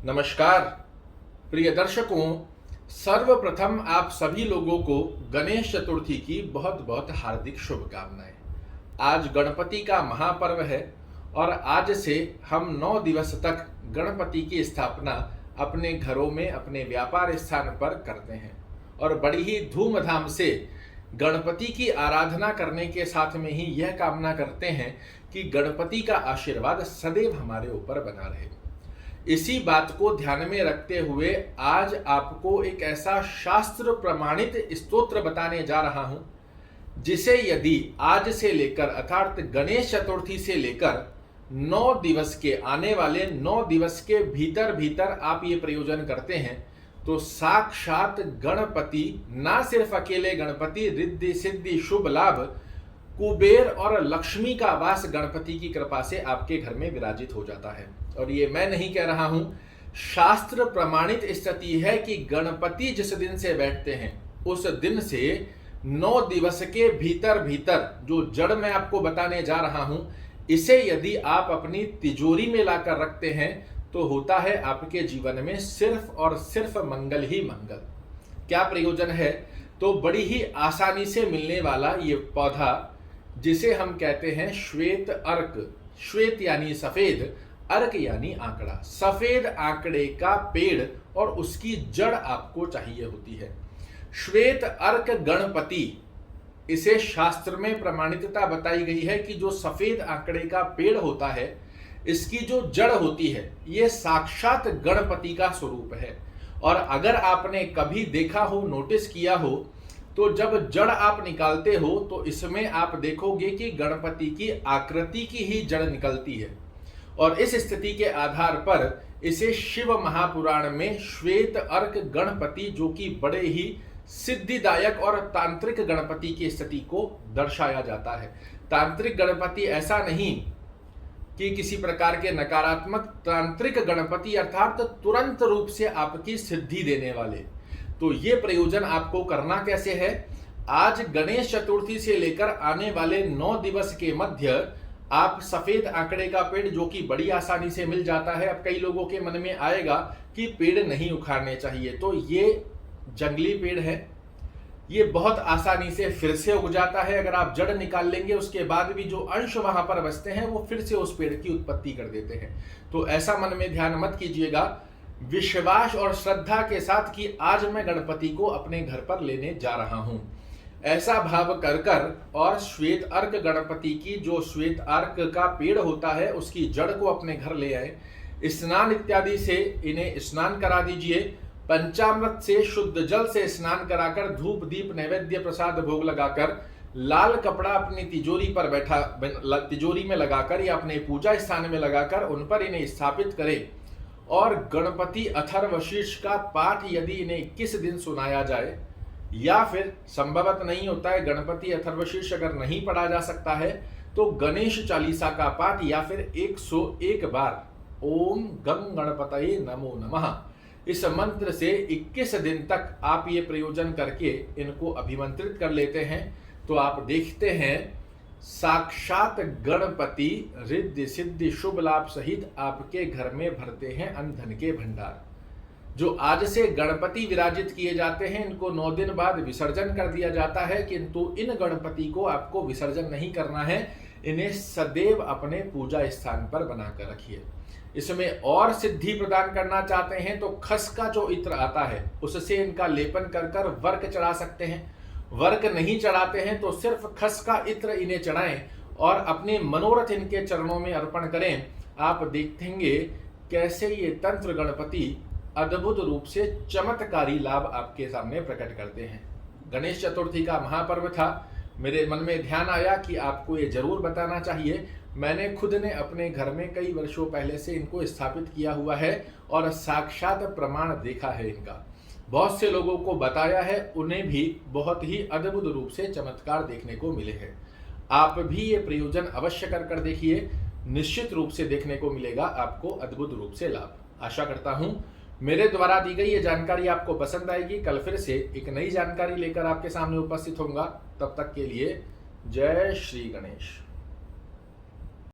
नमस्कार प्रिय दर्शकों, सर्वप्रथम आप सभी लोगों को गणेश चतुर्थी की बहुत बहुत हार्दिक शुभकामनाएं। आज गणपति का महापर्व है और आज से हम 9 दिवस तक गणपति की स्थापना अपने घरों में अपने व्यापार स्थान पर करते हैं और बड़ी ही धूमधाम से गणपति की आराधना करने के साथ में ही यह कामना करते हैं कि गणपति का आशीर्वाद सदैव हमारे ऊपर बना रहे। इसी बात को ध्यान में रखते हुए आज आपको एक ऐसा शास्त्र प्रमाणित स्तोत्र बताने जा रहा हूं, जिसे यदि आज से लेकर अर्थात गणेश चतुर्थी से लेकर 9 दिवस के आने वाले 9 दिवस के भीतर भीतर आप ये प्रयोजन करते हैं तो साक्षात गणपति, ना सिर्फ अकेले गणपति, रिद्धि सिद्धि शुभ लाभ, कुबेर और लक्ष्मी का वास गणपति की कृपा से आपके घर में विराजित हो जाता है। और ये मैं नहीं कह रहा हूं, शास्त्र प्रमाणित स्थिति है कि गणपति जिस दिन से बैठते हैं उस दिन से 9 दिवस के भीतर भीतर जो जड़ मैं आपको बताने जा रहा हूं, इसे यदि आप अपनी तिजोरी में लाकर रखते हैं तो होता है आपके जीवन में सिर्फ और सिर्फ मंगल ही मंगल। क्या प्रयोजन है? तो बड़ी ही आसानी से मिलने वाला ये पौधा, जिसे हम कहते हैं श्वेत अर्क। श्वेत यानी सफेद, अर्क यानी आंकड़ा। सफेद आंकड़े का पेड़ और उसकी जड़ आपको चाहिए होती है। श्वेत अर्क गणपति, इसे शास्त्र में प्रमाणिकता बताई गई है कि जो सफेद आंकड़े का पेड़ होता है, इसकी जो जड़ होती है, ये साक्षात गणपति का स्वरूप है। और अगर आपने कभी देखा हो, नोटिस किया हो, तो जब जड़ आप निकालते हो तो इसमें आप देखोगे कि गणपति की आकृति की ही जड़ निकलती है। और इस स्थिति के आधार पर इसे शिव महापुराण में श्वेत अर्क गणपति, जो कि बड़े ही सिद्धिदायक और तांत्रिक गणपति की स्थिति को दर्शाया जाता है। तांत्रिक गणपति ऐसा नहीं कि किसी प्रकार के नकारात्मक, तांत्रिक गणपति अर्थात तुरंत रूप से आपकी सिद्धि देने वाले। तो ये प्रयोजन आपको करना कैसे है? आज गणेश चतुर्थी से लेकर आने वाले 9 दिवस के मध्य आप सफेद आंकड़े का पेड़, जो कि बड़ी आसानी से मिल जाता है। अब कई लोगों के मन में आएगा कि पेड़ नहीं उखाड़ने चाहिए, तो ये जंगली पेड़ है, ये बहुत आसानी से फिर से उग जाता है। अगर आप जड़ निकाल लेंगे उसके बाद भी जो अंश वहां पर बचते हैं वो फिर से उस पेड़ की उत्पत्ति कर देते हैं। तो ऐसा मन में ध्यान मत कीजिएगा, विश्वास और श्रद्धा के साथ कि आज मैं गणपति को अपने घर पर लेने जा रहा हूं, ऐसा भाव कर कर और श्वेत अर्क गणपति की, जो श्वेत अर्क का पेड़ होता है, उसकी जड़ को अपने घर ले आए। स्नान इत्यादि से इन्हें स्नान करा दीजिए। पंचामृत से, शुद्ध जल से स्नान कराकर, धूप दीप नैवेद्य प्रसाद भोग लगाकर, लाल कपड़ा अपनी तिजोरी पर बैठा, तिजोरी में लगाकर या अपने पूजा स्थान में लगाकर उन पर इन्हें स्थापित करें। और गणपति अथर्वशीर्ष का पाठ यदि इन्हें 21 दिन सुनाया जाए, या फिर संभवत नहीं होता है गणपति अथर्वशीर्ष अगर नहीं पढ़ा जा सकता है, तो गणेश चालीसा का पाठ या फिर 101 बार ओम गं गणपतये नमो नमः, इस मंत्र से 21 दिन तक आप ये प्रयोजन करके इनको अभिमंत्रित कर लेते हैं तो आप देखते हैं साक्षात गणपति रिद्धि सिद्धि शुभ लाभ सहित आपके घर में भरते हैं अन्न धन के भंडार। जो आज से गणपति विराजित किए जाते हैं, इनको 9 दिन बाद विसर्जन कर दिया जाता है, किंतु इन गणपति को आपको विसर्जन नहीं करना है, इन्हें सदैव अपने पूजा स्थान पर बनाकर रखिए। इसमें और सिद्धि प्रदान करना चाहते हैं तो खस का जो इत्र आता है उससे इनका लेपन कर कर वर्क चढ़ा सकते हैं। वर्क नहीं चढ़ाते हैं तो सिर्फ खस का इत्र इन्हें चढ़ाएं और अपने मनोरथ इनके चरणों में अर्पण करें। आप देखेंगे कैसे ये तंत्र गणपति अद्भुत रूप से चमत्कारी लाभ आपके सामने प्रकट करते हैं। गणेश चतुर्थी का महापर्व था, मेरे मन में ध्यान आया कि आपको ये जरूर बताना चाहिए। मैंने खुद ने अपने घर में कई वर्षों पहले से इनको स्थापित किया हुआ है और साक्षात प्रमाण देखा है इनका। बहुत से लोगों को बताया है, उन्हें भी बहुत ही अद्भुत रूप से चमत्कार देखने को मिले हैं। आप भी ये प्रयोजन अवश्य कर देखिए, निश्चित रूप से देखने को मिलेगा आपको अद्भुत रूप से लाभ। आशा करता हूं मेरे द्वारा दी गई ये जानकारी आपको पसंद आएगी। कल फिर से एक नई जानकारी लेकर आपके सामने उपस्थित होऊंगा। तब तक के लिए जय श्री गणेश।